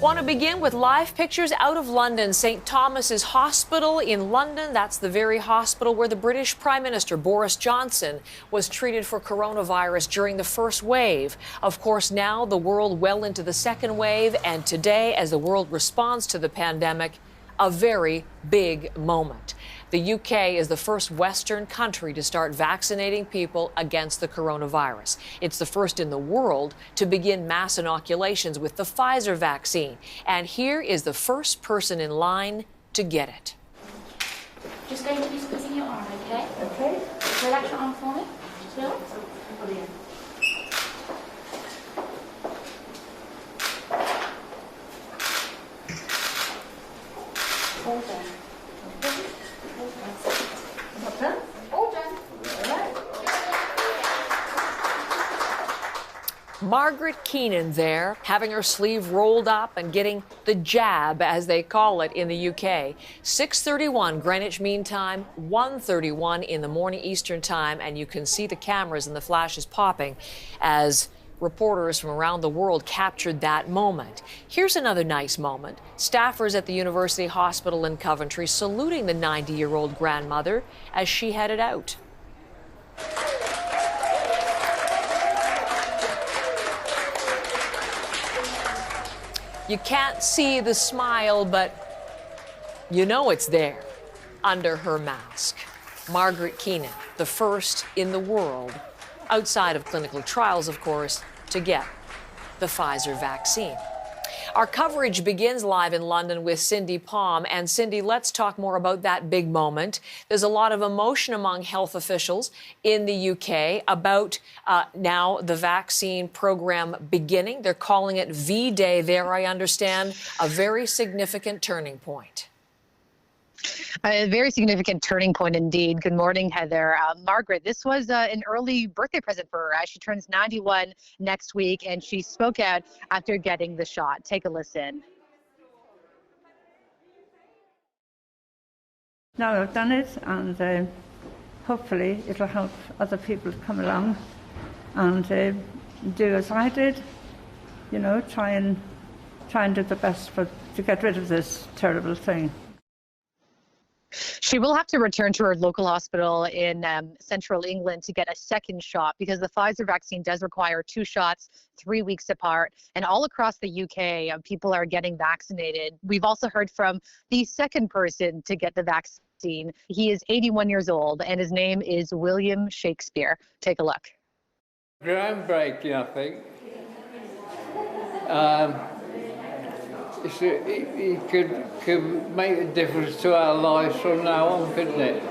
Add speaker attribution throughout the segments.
Speaker 1: Want to begin with live pictures out of London. St. Thomas's Hospital in London. That's the very hospital where the British Prime Minister Boris Johnson was treated for coronavirus during the first wave. Of course, now the world well into the second wave, and today, as the world responds to the pandemic, a very big moment. The UK is the first Western country to start vaccinating people against the coronavirus. It's the first in the world to begin mass inoculations with the Pfizer vaccine. And here is the first person in line to get it.
Speaker 2: Just going to be squeezing your arm, okay?
Speaker 3: Okay.
Speaker 2: Relax your arm for me. Just relax. All done. All done.
Speaker 1: Margaret Keenan there, having her sleeve rolled up and getting the jab, as they call it in the UK. 6:31 Greenwich Mean Time, 1:31 in the morning Eastern Time, and you can see the cameras and the flashes popping as reporters from around the world captured that moment. Here's another nice moment. Staffers at the University Hospital in Coventry saluting the 90-year-old grandmother as she headed out. You can't see the smile, but you know it's there under her mask. Margaret Keenan, the first in the world, outside of clinical trials, of course, to get the Pfizer vaccine. Our coverage begins live in London with Cindy Palm. And Cindy, let's talk more about that big moment. There's a lot of emotion among health officials in the UK about now the vaccine program beginning. They're calling it V-Day there, I understand, a very significant turning point.
Speaker 4: A very significant turning point indeed. Good morning, Heather. Margaret, this was an early birthday present for her as she turns 91 next week, and she spoke out after getting the shot. Take a listen.
Speaker 3: Now I've done it, and hopefully it'll help other people to come along and do as I did. You know, try and do the best to get rid of this terrible thing.
Speaker 4: She will have to return to her local hospital in central England to get a second shot because the Pfizer vaccine does require 2 shots 3 weeks apart. And all across the UK, people are getting vaccinated. We've also heard from the second person to get the vaccine. He is 81 years old, and his name is William Shakespeare. Take a look.
Speaker 5: Groundbreaking, I think. It could make a difference to our lives from now on, couldn't it?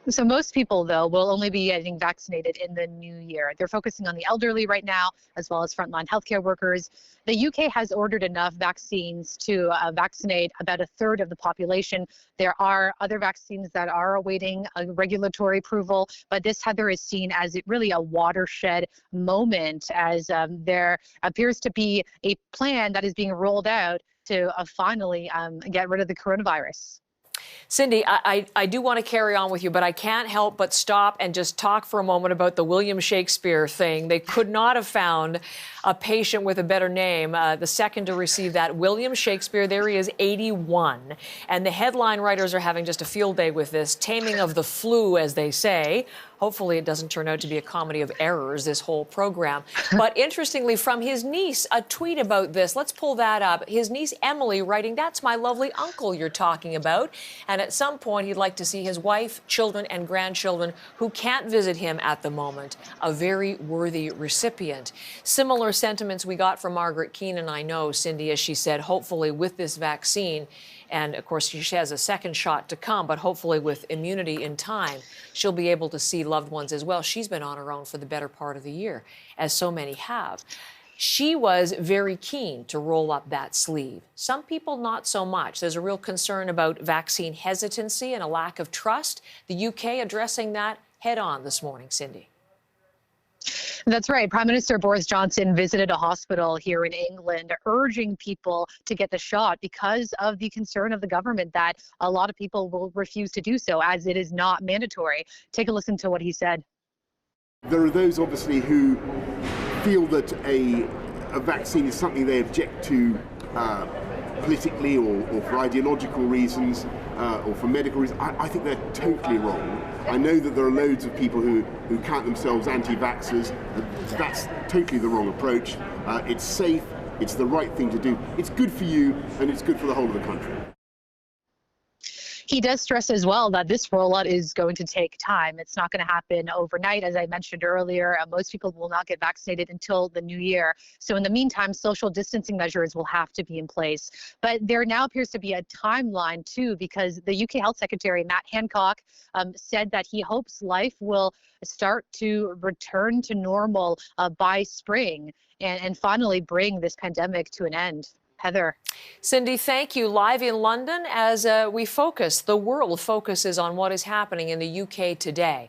Speaker 4: So most people, though, will only be getting vaccinated in the new year. They're focusing on the elderly right now, as well as frontline healthcare workers. The UK has ordered enough vaccines to vaccinate about a third of the population. There are other vaccines that are awaiting a regulatory approval, but this, Heather, is seen as really a watershed moment as there appears to be a plan that is being rolled out to finally get rid of the coronavirus.
Speaker 1: Cindy, I do want to carry on with you, but I can't help but stop and just talk for a moment about the William Shakespeare thing. They could not have found a patient with a better name, the second to receive that. William Shakespeare, there he is, 81. And the headline writers are having just a field day with this, taming of the flu, as they say. Hopefully it doesn't turn out to be a comedy of errors, this whole program. But interestingly, from his niece, a tweet about this. Let's pull that up. His niece, Emily, writing, "That's my lovely uncle you're talking about. And at some point, he'd like to see his wife, children, and grandchildren who can't visit him at the moment. A very worthy recipient." Similar sentiments we got from Margaret Keenan, I know, Cindy, as she said, hopefully with this vaccine, and of course she has a second shot to come, but hopefully with immunity in time, she'll be able to see loved ones as well. She's been on her own for the better part of the year, as so many have. She was very keen to roll up that sleeve. Some people not so much. There's a real concern about vaccine hesitancy and a lack of trust. The UK addressing that head on this morning, Cindy.
Speaker 4: That's right. Prime Minister Boris Johnson visited a hospital here in England, urging people to get the shot because of the concern of the government that a lot of people will refuse to do so as it is not mandatory. Take a listen to what he said.
Speaker 6: There are those obviously who feel that a vaccine is something they object to politically or for ideological reasons or for medical reasons, I think they're totally wrong. I know that there are loads of people who count themselves anti-vaxxers. That's totally the wrong approach. It's safe, it's the right thing to do. It's good for you and it's good for the whole of the country.
Speaker 4: He does stress as well that this rollout is going to take time. It's not going to happen overnight. As I mentioned earlier, most people will not get vaccinated until the new year. So in the meantime, social distancing measures will have to be in place. But there now appears to be a timeline, too, because the UK Health Secretary, Matt Hancock, said that he hopes life will start to return to normal by spring and finally bring this pandemic to an end. Heather.
Speaker 1: Cindy, thank you. Live in London as the world focuses on what is happening in the UK today.